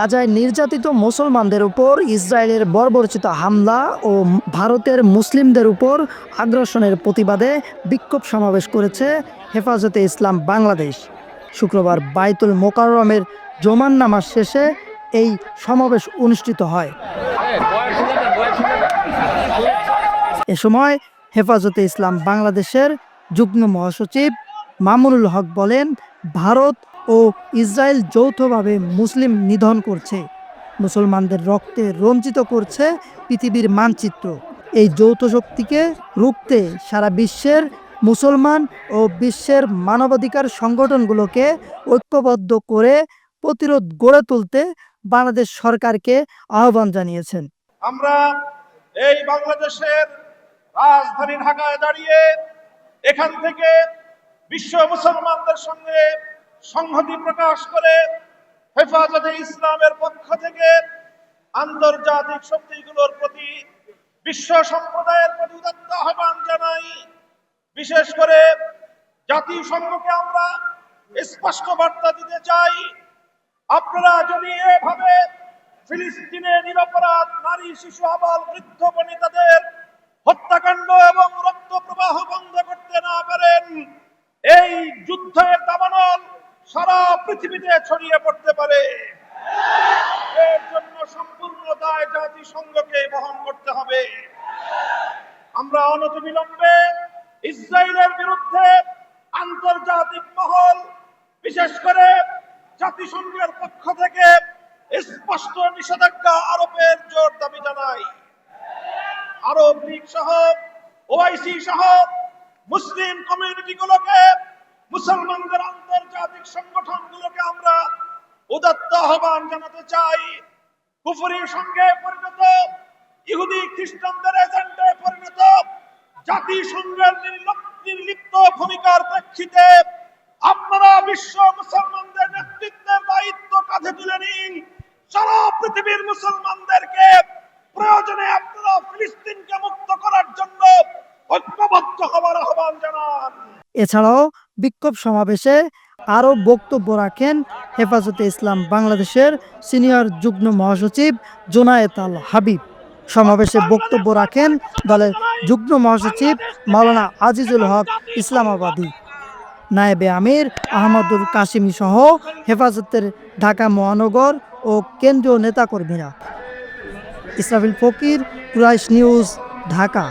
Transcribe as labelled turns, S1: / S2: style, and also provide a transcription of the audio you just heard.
S1: গাজায় নির্যাতিত মুসলমানদের উপর ইসরায়েলের বর্বরচিত হামলা ও ভারতের মুসলিমদের উপর আগ্রাসনের প্রতিবাদে বিক্ষোভ সমাবেশ করেছে হেফাজতে ইসলাম বাংলাদেশ। শুক্রবার বাইতুল মোকাররমের জুমার নামাজ শেষে এই সমাবেশ অনুষ্ঠিত হয়। এ সময় হেফাজতে ইসলাম বাংলাদেশের যুগ্ম মহাসচিব মামুনুল হক বলেন, ভারত ও ইসরায়েল যৌথভাবে মুসলিম নিধন করছে, মুসলমানদের রক্তে রঞ্জিত করছে পৃথিবীর মানচিত্র। এই যৌথ শক্তিকে রুখতে সারা বিশ্বের মুসলমান ও বিশ্বের মানবাধিকার সংগঠনগুলোকে ঐক্যবদ্ধ করে প্রতিরোধ গড়ে তুলতে বাংলাদেশ সরকারকে আহ্বান জানিয়েছেন।
S2: আমরা এই বাংলাদেশের রাজধানী ঢাকায় দাঁড়িয়ে এখান থেকে বিশ্ব মুসলমানদের সঙ্গে সংহতি প্রকাশ করে হেফাজতে ইসলামের পক্ষ থেকে আন্তর্জাতিক শক্তিগুলোর প্রতি, বিশ্ব সম্প্রদায়ের প্রতি উদাত্ত আহ্বান জানাই। বিশেষ করে জাতিসংঘকে আমরা স্পষ্ট বার্তা দিতে চাই, আপনারা যদি এভাবে ফিলিস্তিনে নিরপরাধ নারী, শিশু, আবাল, বৃদ্ধ বনিতাদের হত্যাকাণ্ড এবং রক্ত প্রবাহ বন্ধ করতে না পারেন, এই যুদ্ধের দাবানল সারা পৃথিবীতে ছড়িয়ে পড়তে পারে। এর জন্য সম্পূর্ণ দায় জাতিসংঘকে বহন করতে হবে। আমরা অনতিবিলম্বে ইসরায়েলের বিরুদ্ধে আন্তর্জাতিক মহল, বিশেষ করে জাতিসংঘের পক্ষ থেকে স্পষ্ট নিষেধাজ্ঞা আরোপের জোর দাবি জানাই। আরব লীগ সহ ওআইসি সহ মুসলিম কমিউনিটিগুলোকে, মুসলমানদের আন্তর্জাতিক সংগঠনগুলোকে আমরা উদাত্ত আহ্বান জানাতে চাই, কুফরির সঙ্গে পরিণত, ইহুদি খ্রিস্টানদের এজেন্টে পরিণত জাতিসংঘের নির্লিপ্ত ভূমিকার প্রেক্ষিতে আপনারা বিশ্ব মুসলমানদের নেতৃত্বের দায়িত্ব কাঁধে তুলে নিন। সারা পৃথিবীর মুসলমানদেরকে প্রয়োজনে আপনারা ফিলিস্তিনকে মুক্ত করার জন্য ঐক্যবদ্ধ হওয়ার আহ্বান জানান।
S1: এছাড়াও বিক্ষোভ সমাবেশে আরও বক্তব্য রাখেন হেফাজতে ইসলাম বাংলাদেশের সিনিয়র যুগ্ম মহাসচিব জোনায়েত আল হাবিব। সমাবেশে বক্তব্য রাখেন দলের যুগ্ম মহাসচিব মাওলানা আজিজুল হক ইসলামাবাদী, নায়েবে আমির আহমদুল কাশিমি সহ হেফাজতের ঢাকা মহানগর ও কেন্দ্রীয় নেতাকর্মীরা। ইসরাফিল ফকির, কুরাইশ নিউজ, ঢাকা।